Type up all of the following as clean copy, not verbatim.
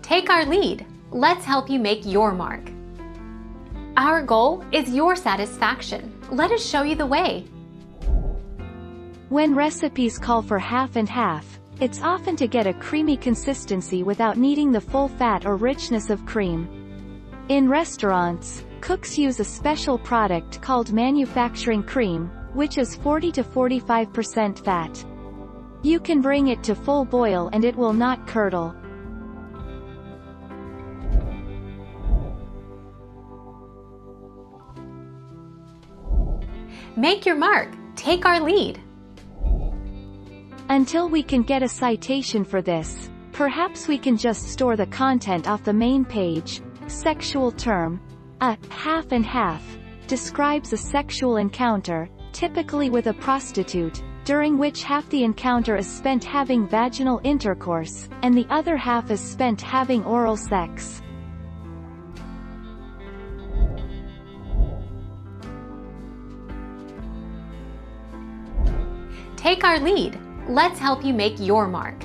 Take our lead. Let's help you make your mark. Our goal is your satisfaction. Let us show you the way. When recipes call for half and half, it's often to get a creamy consistency without needing the full fat or richness of cream. In restaurants, cooks use a special product called manufacturing cream, which is 40 to 45% fat. You can bring it to full boil and it will not curdle. Make your mark. Take our lead. Until we can get a citation for this, perhaps we can just store the content off the main page. Sexual term. A half and half describes a sexual encounter, typically with a prostitute, during which half the encounter is spent having vaginal intercourse, and the other half is spent having oral sex. Take our lead. Let's help you make your mark.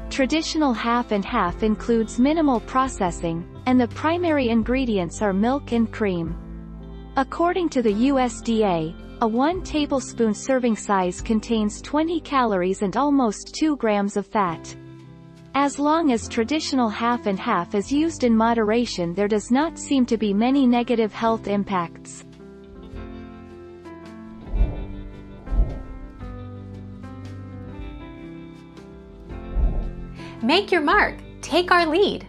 Traditional half and half includes minimal processing, and the primary ingredients are milk and cream. According to the USDA, a 1 tablespoon serving size contains 20 calories and almost 2 grams of fat. As long as traditional half and half is used in moderation, there does not seem to be many negative health impacts. Make your mark. Take our lead.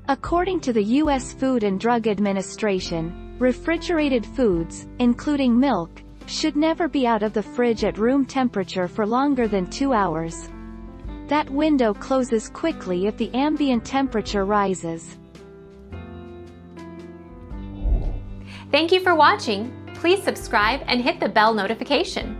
According to the U.S. Food and Drug Administration, refrigerated foods, including milk, should never be out of the fridge at room temperature for longer than 2 hours. That window closes quickly if the ambient temperature rises. Thank you for watching. Please subscribe and hit the bell notification.